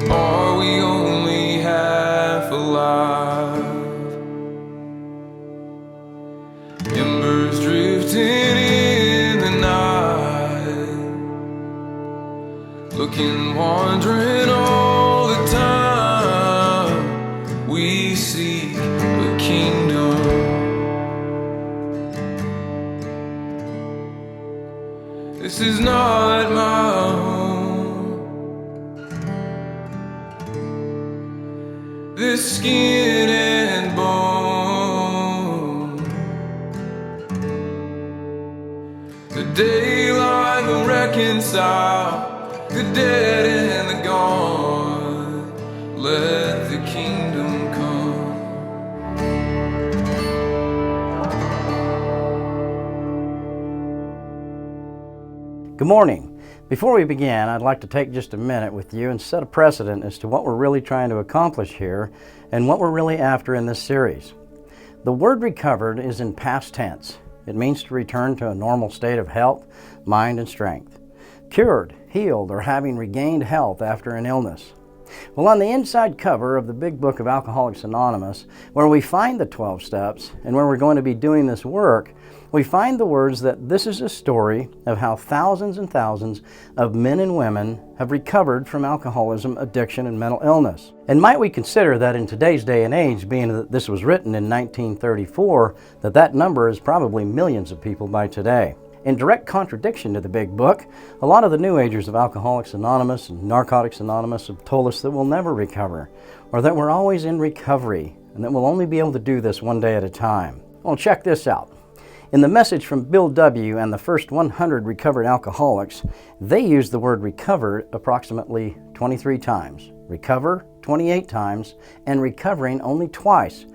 Are we only half alive? Embers drifting in the night, looking, wandering all the time. We seek a kingdom. This is not my home. This skin and bone. The daylight will reconcile the dead and the gone. Let the kingdom come. Good morning. Before we begin, I'd like to take just a minute with you and set a precedent as to what we're really trying to accomplish here and what we're really after in this series. The word recovered is in past tense. It means to return to a normal state of health, mind, and strength. Cured, healed, or having regained health after an illness. Well, on the inside cover of the big book of Alcoholics Anonymous, where we find the 12 steps and where we're going to be doing this work, we find the words that this is a story of how thousands and thousands of men and women have recovered from alcoholism, addiction, and mental illness. And might we consider that in today's day and age, being that this was written in 1934, that number is probably millions of people by today. In direct contradiction to the big book, a lot of the New Agers of Alcoholics Anonymous and Narcotics Anonymous have told us that we'll never recover, or that we're always in recovery, and that we'll only be able to do this one day at a time. Well, check this out. In the message from Bill W. and the first 100 recovered alcoholics, they used the word recovered approximately 23 times, recover 28 times, and recovering only twice.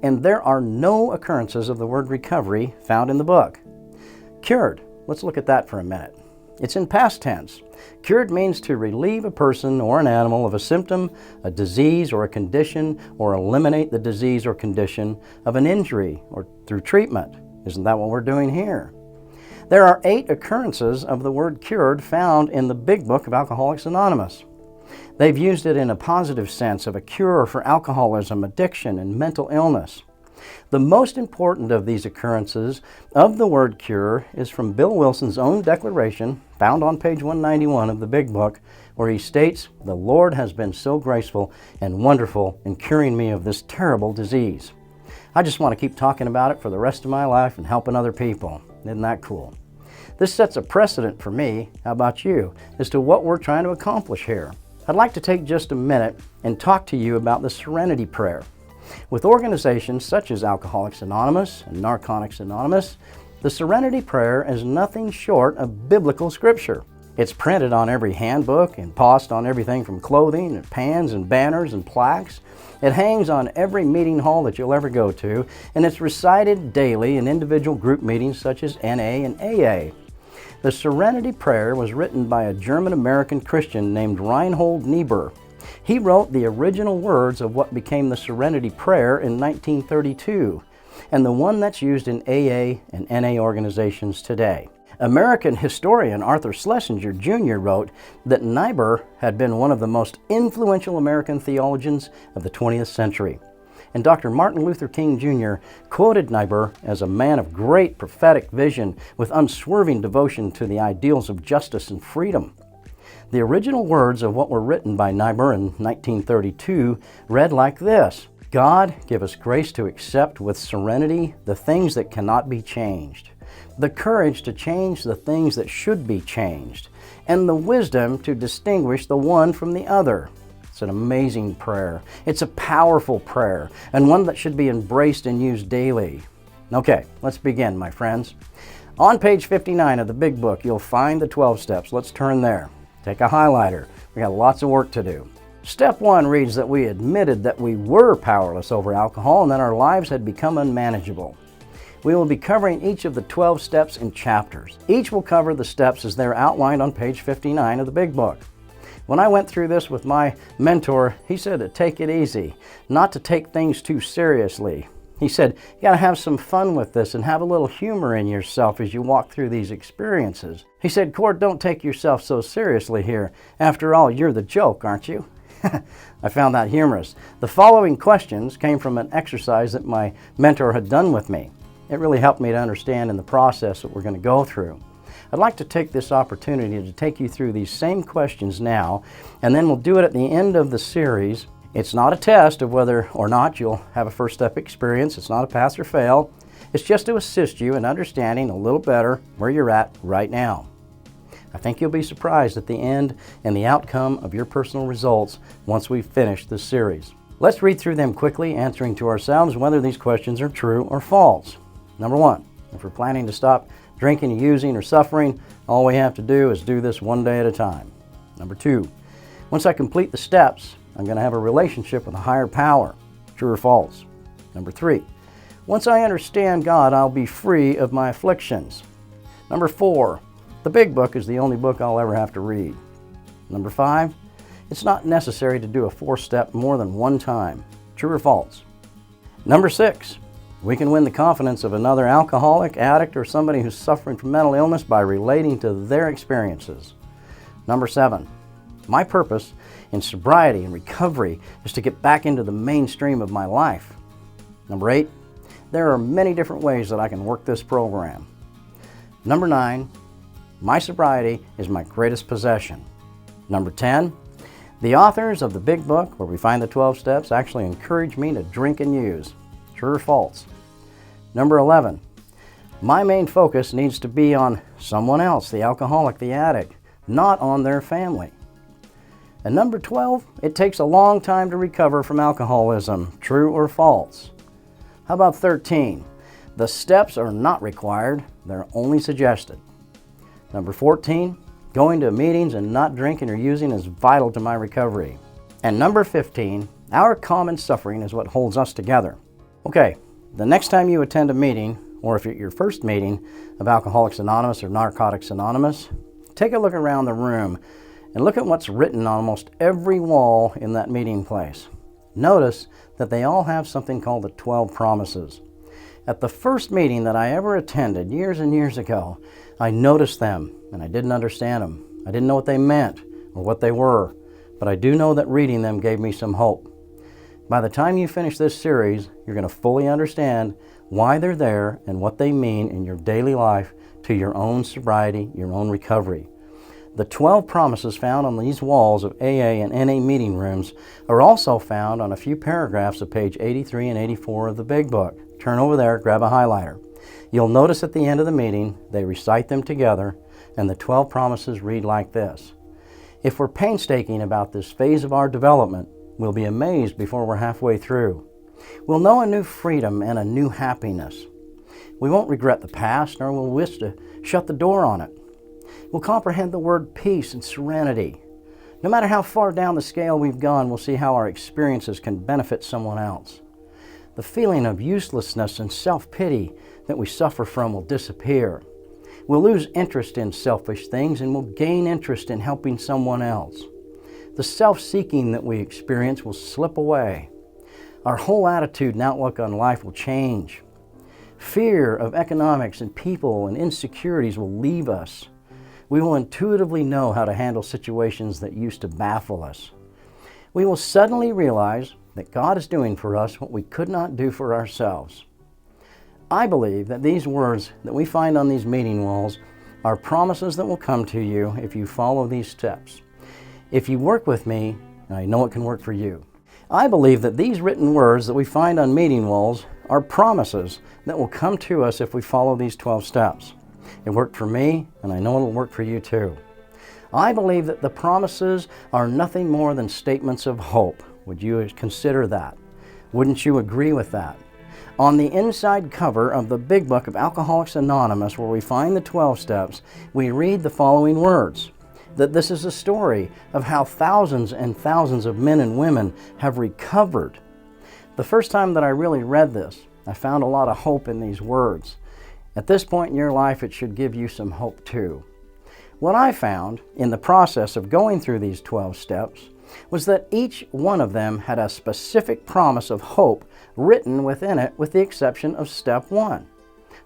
And there are no occurrences of the word recovery found in the book. Cured. Let's look at that for a minute. It's in past tense. Cured means to relieve a person or an animal of a symptom, a disease, or a condition, or eliminate the disease or condition of an injury or through treatment. Isn't that what we're doing here? There are 8 occurrences of the word cured found in the big book of Alcoholics Anonymous. They've used it in a positive sense of a cure for alcoholism, addiction, and mental illness. The most important of these occurrences of the word cure is from Bill Wilson's own declaration, found on page 191 of the big book, where he states, "The Lord has been so graceful and wonderful in curing me of this terrible disease. I just want to keep talking about it for the rest of my life and helping other people." Isn't that cool? This sets a precedent for me, how about you, as to what we're trying to accomplish here. I'd like to take just a minute and talk to you about the Serenity Prayer. With organizations such as Alcoholics Anonymous and Narcotics Anonymous, the Serenity Prayer is nothing short of biblical scripture. It's printed on every handbook and embossed on everything from clothing and pans and banners and plaques. It hangs on every meeting hall that you'll ever go to, and it's recited daily in individual group meetings such as NA and AA. The Serenity Prayer was written by a German-American Christian named Reinhold Niebuhr. He wrote the original words of what became the Serenity Prayer in 1932, and the one that's used in AA and NA organizations today. American historian Arthur Schlesinger Jr. wrote that Niebuhr had been one of the most influential American theologians of the 20th century. And Dr. Martin Luther King Jr. quoted Niebuhr as a man of great prophetic vision with unswerving devotion to the ideals of justice and freedom. The original words of what were written by Niebuhr in 1932 read like this: "God, give us grace to accept with serenity the things that cannot be changed, the courage to change the things that should be changed, and the wisdom to distinguish the one from the other." It's an amazing prayer. It's a powerful prayer, and one that should be embraced and used daily. Okay, let's begin, my friends. On page 59 of the big book, you'll find the 12 steps. Let's turn there. Take a highlighter. We got lots of work to do. Step 1 reads that we admitted that we were powerless over alcohol and that our lives had become unmanageable. We will be covering each of the 12 steps in chapters. Each will cover the steps as they're outlined on page 59 of the big book. When I went through this with my mentor, he said to take it easy, not to take things too seriously. He said, you got to have some fun with this and have a little humor in yourself as you walk through these experiences. He said, Cord, don't take yourself so seriously here. After all, you're the joke, aren't you? I found that humorous. The following questions came from an exercise that my mentor had done with me. It really helped me to understand in the process that we're going to go through. I'd like to take this opportunity to take you through these same questions now, and then we'll do it at the end of the series. It's not a test of whether or not you'll have a first step experience. It's not a pass or fail. It's just to assist you in understanding a little better where you're at right now. I think you'll be surprised at the end and the outcome of your personal results once we finish this series. Let's read through them quickly, answering to ourselves whether these questions are true or false. Number 1, if we're planning to stop drinking, using, or suffering, all we have to do is do this one day at a time. Number 2, once I complete the steps, I'm going to have a relationship with a higher power. True or false? Number 3, once I understand God, I'll be free of my afflictions. Number 4, the Big Book is the only book I'll ever have to read. Number 5, it's not necessary to do a 4-step more than one time. True or false? Number 6, we can win the confidence of another alcoholic, addict, or somebody who's suffering from mental illness by relating to their experiences. Number 7, my purpose in sobriety and recovery is to get back into the mainstream of my life. Number 8, there are many different ways that I can work this program. Number 9, my sobriety is my greatest possession. Number 10, the authors of the Big Book, where we find the 12 steps, actually encourage me to drink and use. True or false? Number 11, my main focus needs to be on someone else, the alcoholic, the addict, not on their family. And number 12, it takes a long time to recover from alcoholism. True or false? How about 13? The steps are not required, they're only suggested. Number 14, going to meetings and not drinking or using is vital to my recovery. And number 15, our common suffering is what holds us together. Okay, the next time you attend a meeting, or if it's your first meeting of Alcoholics Anonymous or Narcotics Anonymous, take a look around the room and look at what's written on almost every wall in that meeting place. Notice that they all have something called the 12 Promises. At the first meeting that I ever attended years and years ago, I noticed them and I didn't understand them. I didn't know what they meant or what they were, but I do know that reading them gave me some hope. By the time you finish this series, you're going to fully understand why they're there and what they mean in your daily life to your own sobriety, your own recovery. The 12 promises found on these walls of AA and NA meeting rooms are also found on a few paragraphs of page 83 and 84 of the Big Book. Turn over there, grab a highlighter. You'll notice at the end of the meeting, they recite them together, and the 12 promises read like this. If we're painstaking about this phase of our development, we'll be amazed before we're halfway through. We'll know a new freedom and a new happiness. We won't regret the past, nor will wish to shut the door on it. We'll comprehend the word peace and serenity. No matter how far down the scale we've gone, we'll see how our experiences can benefit someone else. The feeling of uselessness and self-pity that we suffer from will disappear. We'll lose interest in selfish things and we'll gain interest in helping someone else. The self-seeking that we experience will slip away. Our whole attitude and outlook on life will change. Fear of economics and people and insecurities will leave us. We will intuitively know how to handle situations that used to baffle us. We will suddenly realize that God is doing for us what we could not do for ourselves. I believe that these words that we find on these meeting walls are promises that will come to you if you follow these steps. If you work with me, I know it can work for you. I believe that these written words that we find on meeting walls are promises that will come to us if we follow these 12 steps. It worked for me, and I know it will work for you too. I believe that the promises are nothing more than statements of hope. Would you consider that? Wouldn't you agree with that? On the inside cover of the Big Book of Alcoholics Anonymous, where we find the 12 steps, we read the following words, that this is a story of how thousands and thousands of men and women have recovered. The first time that I really read this, I found a lot of hope in these words. At this point in your life, it should give you some hope too. What I found in the process of going through these 12 steps was that each one of them had a specific promise of hope written within it, with the exception of step 1.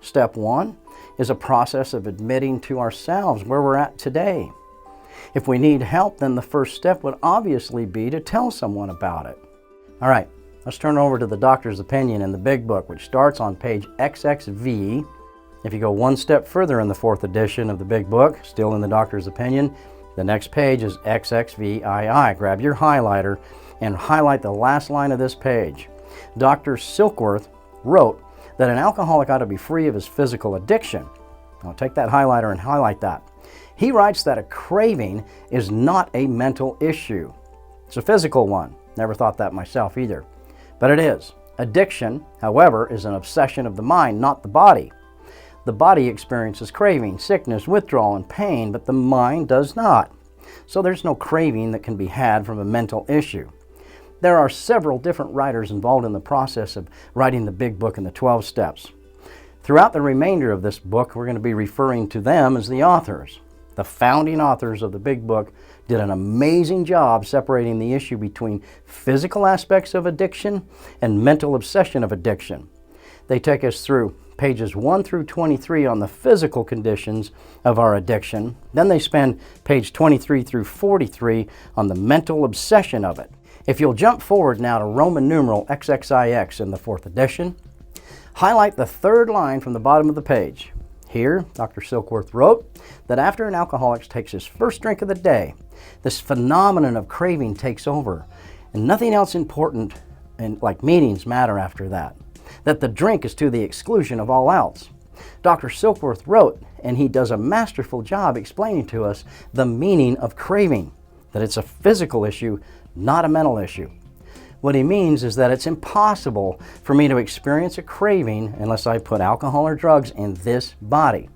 Step 1 is a process of admitting to ourselves where we're at today. If we need help, then the first step would obviously be to tell someone about it. All right, let's turn over to the doctor's opinion in the Big Book, which starts on page XXV. If you go one step further in the 4th edition of the Big Book, still in the doctor's opinion, the next page is XXVII. Grab your highlighter and highlight the last line of this page. Dr. Silkworth wrote that an alcoholic ought to be free of his physical addiction. Now take that highlighter and highlight that. He writes that a craving is not a mental issue. It's a physical one. Never thought that myself either. But it is. Addiction, however, is an obsession of the mind, not the body. The body experiences craving, sickness, withdrawal, and pain, but the mind does not. So there's no craving that can be had from a mental issue. There are several different writers involved in the process of writing the Big Book and the 12 Steps. Throughout the remainder of this book, we're going to be referring to them as the authors. The founding authors of the Big Book did an amazing job separating the issue between physical aspects of addiction and mental obsession of addiction. They take us through pages 1 through 23 on the physical conditions of our addiction. Then they spend page 23 through 43 on the mental obsession of it. If you'll jump forward now to Roman numeral XXIX in the 4th edition, highlight the 3rd line from the bottom of the page. Here, Dr. Silkworth wrote that after an alcoholic takes his first drink of the day, this phenomenon of craving takes over, and nothing else important and like meanings matter after that. That the drink is to the exclusion of all else. Dr. Silkworth wrote, and he does a masterful job explaining to us the meaning of craving, that it's a physical issue, not a mental issue. What he means is that it's impossible for me to experience a craving unless I put alcohol or drugs in this body.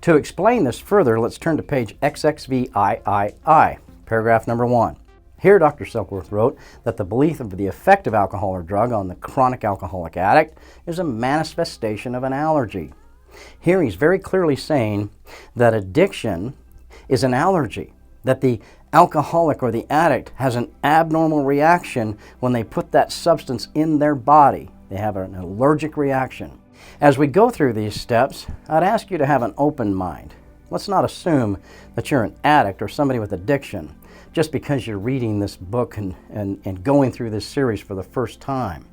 To explain this further, let's turn to page XXVIII, paragraph number 1. Here, Dr. Silkworth wrote that the belief of the effect of alcohol or drug on the chronic alcoholic addict is a manifestation of an allergy. Here he's very clearly saying that addiction is an allergy, that the alcoholic or the addict has an abnormal reaction when they put that substance in their body. They have an allergic reaction. As we go through these steps, I'd ask you to have an open mind. Let's not assume that you're an addict or somebody with addiction just because you're reading this book and going through this series for the first time.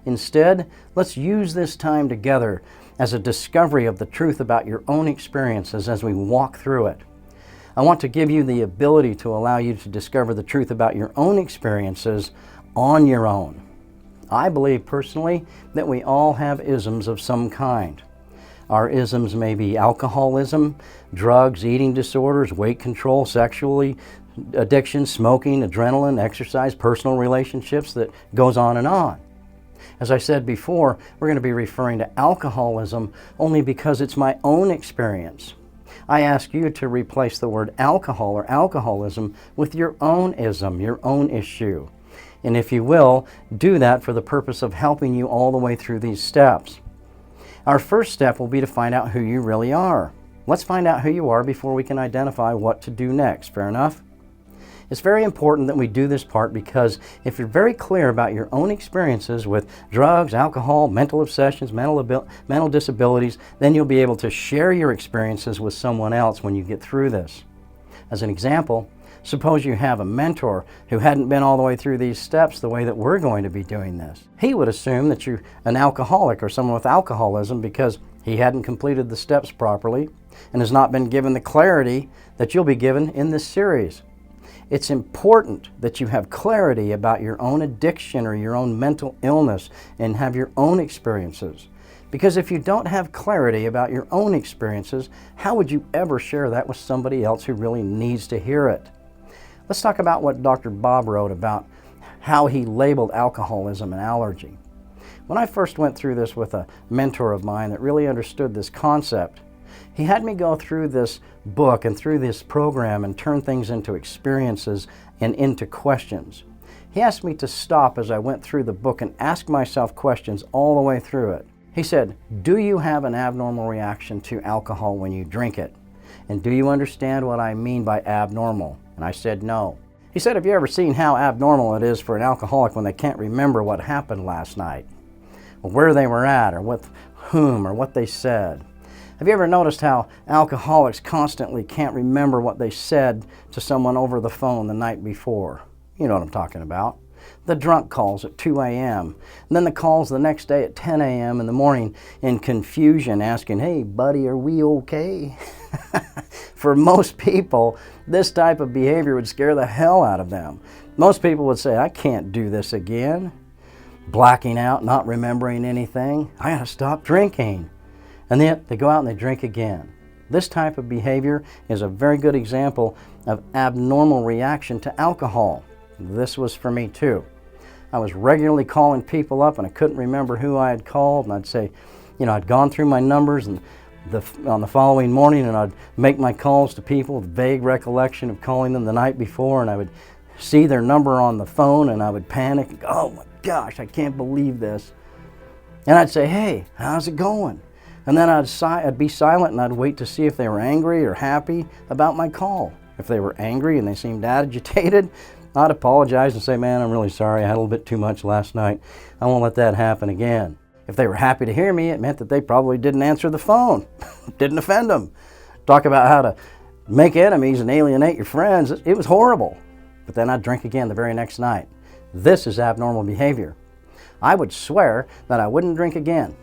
Instead, let's use this time together as a discovery of the truth about your own experiences as we walk through it. I want to give you the ability to allow you to discover the truth about your own experiences on your own. I believe personally that we all have isms of some kind. Our isms may be alcoholism, drugs, eating disorders, weight control, sexually, addiction, smoking, adrenaline, exercise, personal relationships, that goes on and on. As I said before, we're going to be referring to alcoholism only because it's my own experience. I ask you to replace the word alcohol or alcoholism with your own ism, your own issue. And if you will, do that for the purpose of helping you all the way through these steps. Our first step will be to find out who you really are. Let's find out who you are before we can identify what to do next. Fair enough? It's very important that we do this part because if you're very clear about your own experiences with drugs, alcohol, mental obsessions, mental disabilities, then you'll be able to share your experiences with someone else when you get through this. As an example, suppose you have a mentor who hadn't been all the way through these steps the way that we're going to be doing this. He would assume that you're an alcoholic or someone with alcoholism because he hadn't completed the steps properly and has not been given the clarity that you'll be given in this series. It's important that you have clarity about your own addiction or your own mental illness and have your own experiences. Because if you don't have clarity about your own experiences, how would you ever share that with somebody else who really needs to hear it? Let's talk about what Dr. Bob wrote about how he labeled alcoholism an allergy. When I first went through this with a mentor of mine that really understood this concept, he had me go through this book and through this program and turn things into experiences and into questions. He asked me to stop as I went through the book and ask myself questions all the way through it. He said, "Do you have an abnormal reaction to alcohol when you drink it? And do you understand what I mean by abnormal?" And I said, "No." He said, "Have you ever seen how abnormal it is for an alcoholic when they can't remember what happened last night, or where they were at, or with whom, or what they said? Have you ever noticed how alcoholics constantly can't remember what they said to someone over the phone the night before? You know what I'm talking about. The drunk calls at 2 a.m. and then the calls the next day at 10 a.m. in the morning in confusion asking, "Hey buddy, are we okay?" For most people, this type of behavior would scare the hell out of them. Most people would say, "I can't do this again." Blacking out, not remembering anything. "I gotta stop drinking." And then they go out and they drink again. This type of behavior is a very good example of abnormal reaction to alcohol. This was for me too. I was regularly calling people up and I couldn't remember who I had called, and I'd say, I'd gone through my numbers and on the following morning, and I'd make my calls to people with vague recollection of calling them the night before, and I would see their number on the phone and I would panic and go, "Oh my gosh, I can't believe this." And I'd say, "Hey, how's it going?" And then I'd be silent and I'd wait to see if they were angry or happy about my call. If they were angry and they seemed agitated, I'd apologize and say, "Man, I'm really sorry. I had a little bit too much last night. I won't let that happen again." If they were happy to hear me, it meant that they probably didn't answer the phone. Didn't offend them. Talk about how to make enemies and alienate your friends. It was horrible. But then I'd drink again the very next night. This is abnormal behavior. I would swear that I wouldn't drink again.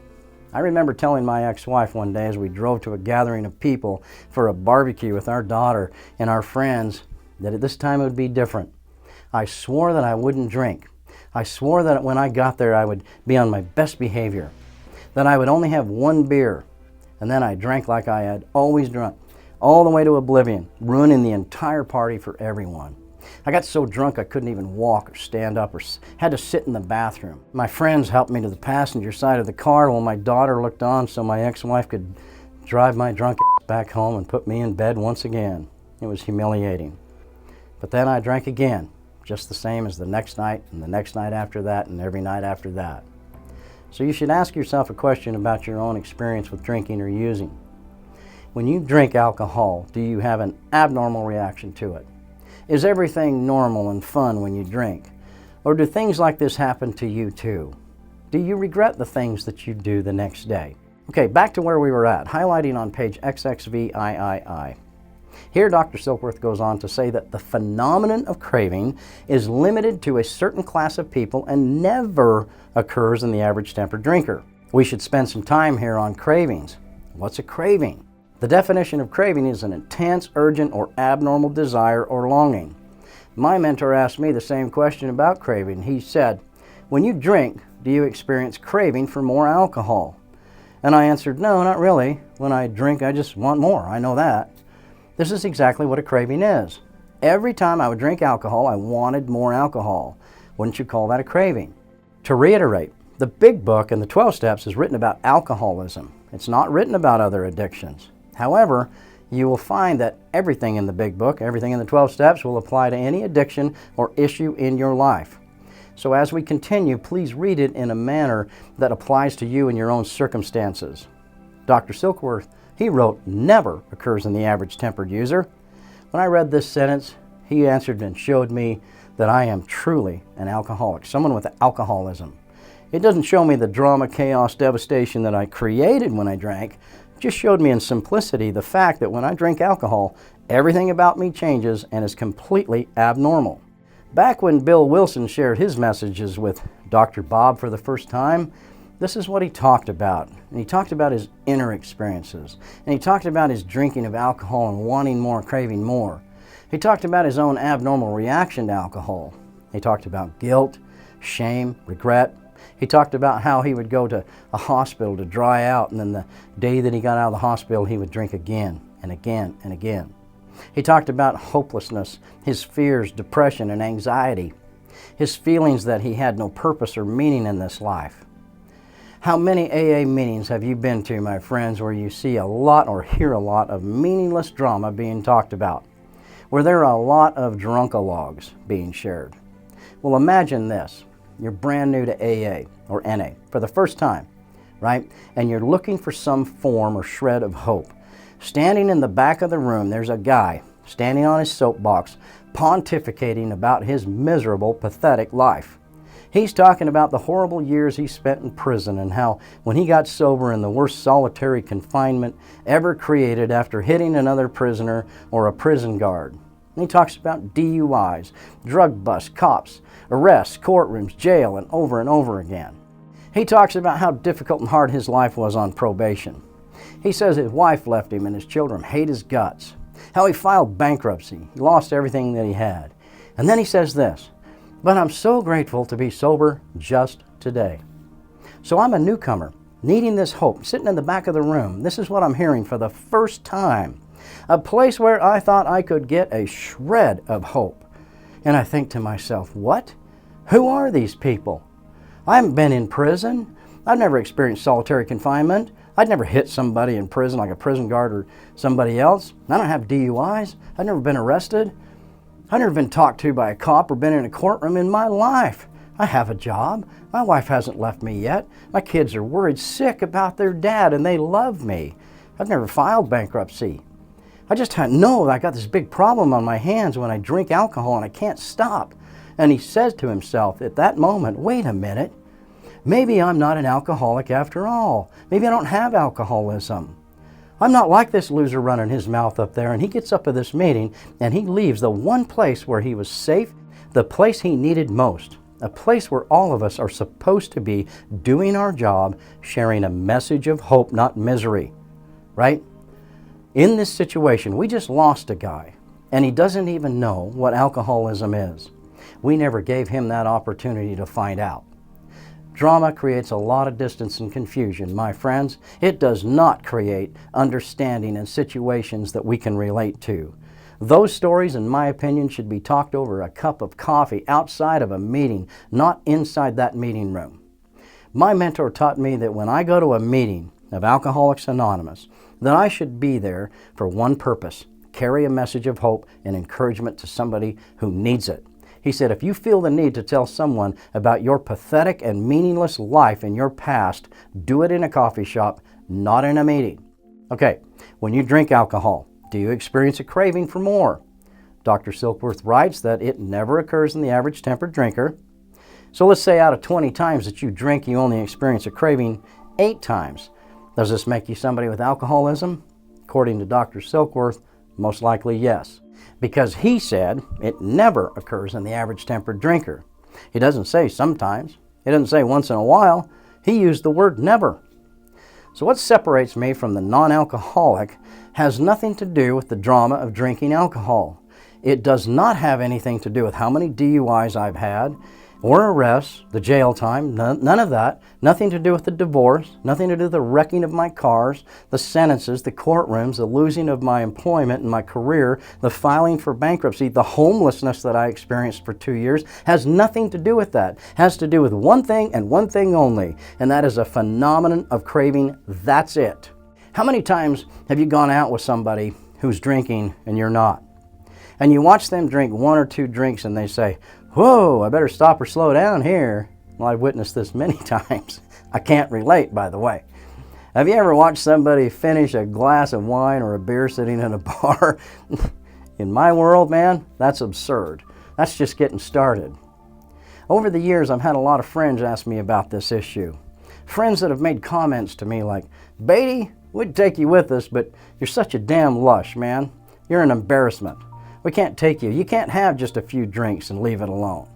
I remember telling my ex-wife one day as we drove to a gathering of people for a barbecue with our daughter and our friends that at this time it would be different. I swore that I wouldn't drink. I swore that when I got there I would be on my best behavior, that I would only have one beer, and then I drank like I had always drunk, all the way to oblivion, ruining the entire party for everyone. I got so drunk I couldn't even walk or stand up or had to sit in the bathroom. My friends helped me to the passenger side of the car while my daughter looked on so my ex-wife could drive my drunk ass back home and put me in bed once again. It was humiliating. But then I drank again, just the same as the next night and the next night after that and every night after that. So you should ask yourself a question about your own experience with drinking or using. When you drink alcohol, do you have an abnormal reaction to it? Is everything normal and fun when you drink? Or do things like this happen to you too? Do you regret the things that you do the next day? Okay, back to where we were at, highlighting on page XXVIII. Here Dr. Silkworth goes on to say that the phenomenon of craving is limited to a certain class of people and never occurs in the average tempered drinker. We should spend some time here on cravings. What's a craving? The definition of craving is an intense, urgent, or abnormal desire or longing. My mentor asked me the same question about craving. He said, "When you drink, do you experience craving for more alcohol?" And I answered, "No, not really. When I drink, I just want more. I know that." This is exactly what a craving is. Every time I would drink alcohol, I wanted more alcohol. Wouldn't you call that a craving? To reiterate, the Big Book and the 12 Steps is written about alcoholism. It's not written about other addictions. However, you will find that everything in the Big Book, everything in the 12 Steps will apply to any addiction or issue in your life. So as we continue, please read it in a manner that applies to you and your own circumstances. Dr. Silkworth, he wrote, "Never occurs in the average tempered user." When I read this sentence, he answered and showed me that I am truly an alcoholic, someone with alcoholism. It doesn't show me the drama, chaos, devastation that I created when I drank. It just showed me in simplicity the fact that when I drink alcohol, everything about me changes and is completely abnormal. Back when Bill Wilson shared his messages with Dr. Bob for the first time, this is what he talked about. And he talked about his inner experiences. And he talked about his drinking of alcohol and wanting more, craving more. He talked about his own abnormal reaction to alcohol. He talked about guilt, shame, regret. He talked about how he would go to a hospital to dry out, and then the day that he got out of the hospital, he would drink again and again and again. He talked about hopelessness, his fears, depression, and anxiety, his feelings that he had no purpose or meaning in this life. How many AA meetings have you been to, my friends, where you see a lot or hear a lot of meaningless drama being talked about, where there are a lot of drunkalogs being shared? Well, imagine this. You're brand new to AA or NA for the first time, right? And you're looking for some form or shred of hope. Standing in the back of the room, there's a guy standing on his soapbox, pontificating about his miserable, pathetic life. He's talking about the horrible years he spent in prison and how when he got sober in the worst solitary confinement ever created after hitting another prisoner or a prison guard. And he talks about DUIs, drug busts, cops, arrests, courtrooms, jail, and over again. He talks about how difficult and hard his life was on probation. He says his wife left him and his children hate his guts. How he filed bankruptcy. He lost everything that he had. And then he says this, "But I'm so grateful to be sober just today." So I'm a newcomer, needing this hope, sitting in the back of the room. This is what I'm hearing for the first time. A place where I thought I could get a shred of hope. And I think to myself, what? Who are these people? I haven't been in prison. I've never experienced solitary confinement. I'd never hit somebody in prison like a prison guard or somebody else. I don't have DUIs. I've never been arrested. I've never been talked to by a cop or been in a courtroom in my life. I have a job. My wife hasn't left me yet. My kids are worried sick about their dad and they love me. I've never filed bankruptcy. I just know that I got this big problem on my hands when I drink alcohol and I can't stop. And he says to himself at that moment, wait a minute, maybe I'm not an alcoholic after all. Maybe I don't have alcoholism. I'm not like this loser running his mouth up there. And he gets up at this meeting and he leaves the one place where he was safe, the place he needed most, a place where all of us are supposed to be doing our job, sharing a message of hope, not misery, right? In this situation, we just lost a guy and he doesn't even know what alcoholism is. We never gave him that opportunity to find out. Drama creates a lot of distance and confusion, my friends. It does not create understanding in situations that we can relate to. Those stories, in my opinion, should be talked over a cup of coffee outside of a meeting, not inside that meeting room. My mentor taught me that when I go to a meeting of Alcoholics Anonymous, that I should be there for one purpose, carry a message of hope and encouragement to somebody who needs it. He said, if you feel the need to tell someone about your pathetic and meaningless life in your past, do it in a coffee shop, not in a meeting. Okay, when you drink alcohol, do you experience a craving for more? Dr. Silkworth writes that it never occurs in the average tempered drinker. So let's say out of 20 times that you drink, you only experience a craving 8 times. Does this make you somebody with alcoholism? According to Dr. Silkworth, most likely yes. Because he said it never occurs in the average tempered drinker. He doesn't say sometimes. He doesn't say once in a while. He used the word never. So what separates me from the non-alcoholic has nothing to do with the drama of drinking alcohol. It does not have anything to do with how many DUIs I've had, or arrests, the jail time, none of that. Nothing to do with the divorce, nothing to do with the wrecking of my cars, the sentences, the courtrooms, the losing of my employment and my career, the filing for bankruptcy, the homelessness that I experienced for 2 years, has nothing to do with that. It has to do with one thing and one thing only, and that is a phenomenon of craving. That's it. How many times have you gone out with somebody who's drinking and you're not? And you watch them drink 1 or 2 drinks and they say, whoa, I better stop or slow down here. Well, I've witnessed this many times. I can't relate, by the way. Have you ever watched somebody finish a glass of wine or a beer sitting in a bar? In my world, man, that's absurd. That's just getting started. Over the years, I've had a lot of friends ask me about this issue. Friends that have made comments to me like, Beatty, we'd take you with us, but you're such a damn lush, man. You're an embarrassment. We can't take you. You can't have just a few drinks and leave it alone.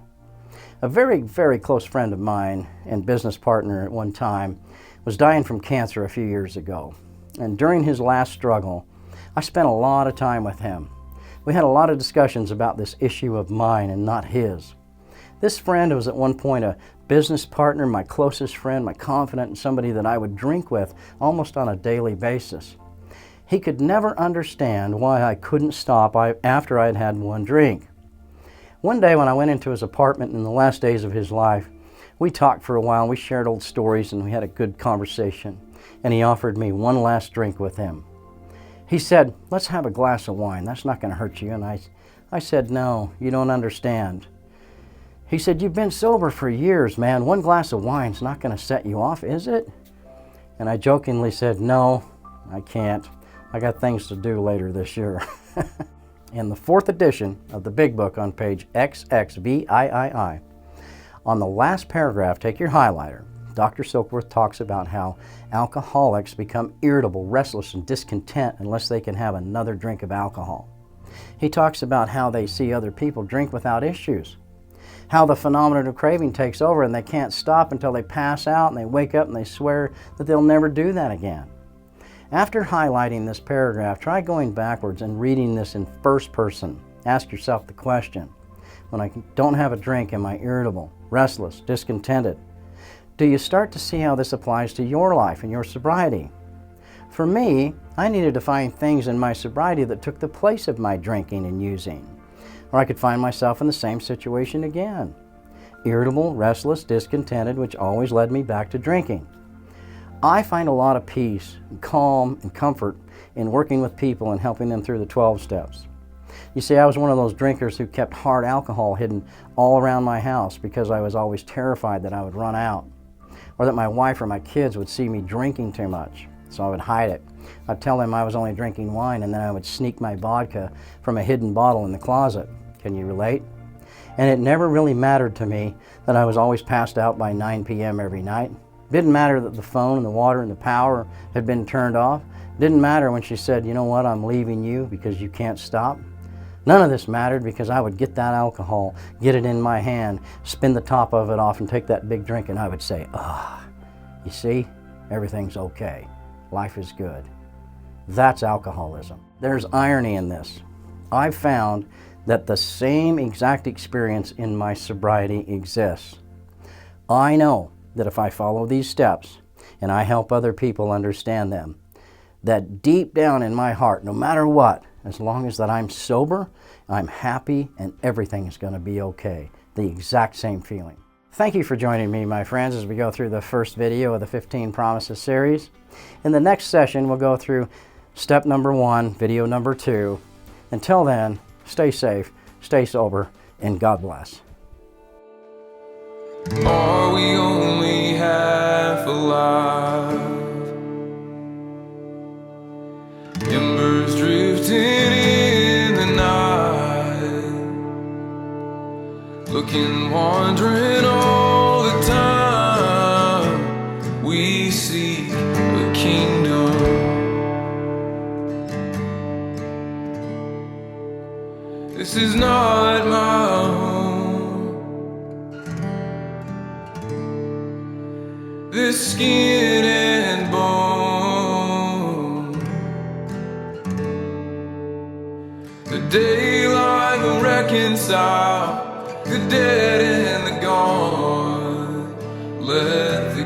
A very, very close friend of mine and business partner at one time was dying from cancer a few years ago. And during his last struggle, I spent a lot of time with him. We had a lot of discussions about this issue of mine and not his. This friend was at one point a business partner, my closest friend, my confidant, and somebody that I would drink with almost on a daily basis. He could never understand why I couldn't stop after I'd had one drink. One day when I went into his apartment in the last days of his life, we talked for a while, we shared old stories, and we had a good conversation. And he offered me one last drink with him. He said, let's have a glass of wine. That's not going to hurt you. And I said, no, you don't understand. He said, you've been sober for years, man. One glass of wine's not going to set you off, is it? And I jokingly said, no, I can't. I got things to do later this year. In the 4th edition of the Big Book on page XXVIII, On the last paragraph, take your highlighter. Dr. Silkworth talks about how alcoholics become irritable, restless, and discontent unless they can have another drink of alcohol. He talks about how they see other people drink without issues, how the phenomenon of craving takes over and they can't stop until they pass out and they wake up and they swear that they'll never do that again. After highlighting this paragraph, try going backwards and reading this in first person. Ask yourself the question, when I don't have a drink, am I irritable, restless, discontented? Do you start to see how this applies to your life and your sobriety? For me, I needed to find things in my sobriety that took the place of my drinking and using, or I could find myself in the same situation again. Irritable, restless, discontented, which always led me back to drinking. I find a lot of peace, and calm, and comfort in working with people and helping them through the 12 steps. You see, I was one of those drinkers who kept hard alcohol hidden all around my house because I was always terrified that I would run out, or that my wife or my kids would see me drinking too much, so I would hide it. I'd tell them I was only drinking wine, and then I would sneak my vodka from a hidden bottle in the closet. Can you relate? And it never really mattered to me that I was always passed out by 9 p.m. every night. Didn't matter that the phone and the water and the power had been turned off. Didn't matter when she said, you know what, I'm leaving you because you can't stop. None of this mattered because I would get that alcohol, get it in my hand, spin the top of it off and take that big drink, and I would say, you see, everything's okay. Life is good. That's alcoholism. There's irony in this. I've found that the same exact experience in my sobriety exists. I know that if I follow these steps and I help other people understand them, that deep down in my heart, no matter what, as long as that I'm sober, I'm happy and everything is going to be okay. The exact same feeling. Thank you for joining me, my friends, as we go through the first video of the 15 Promises series. In the next session, we'll go through step number 1, video number 2. Until then, stay safe, stay sober, and God bless. Are we only half alive? Embers drifting in the night, looking, wandering all the time. We seek a kingdom. This is not my home. This skin and bone. The daylight will reconcile the dead and the gone. Let the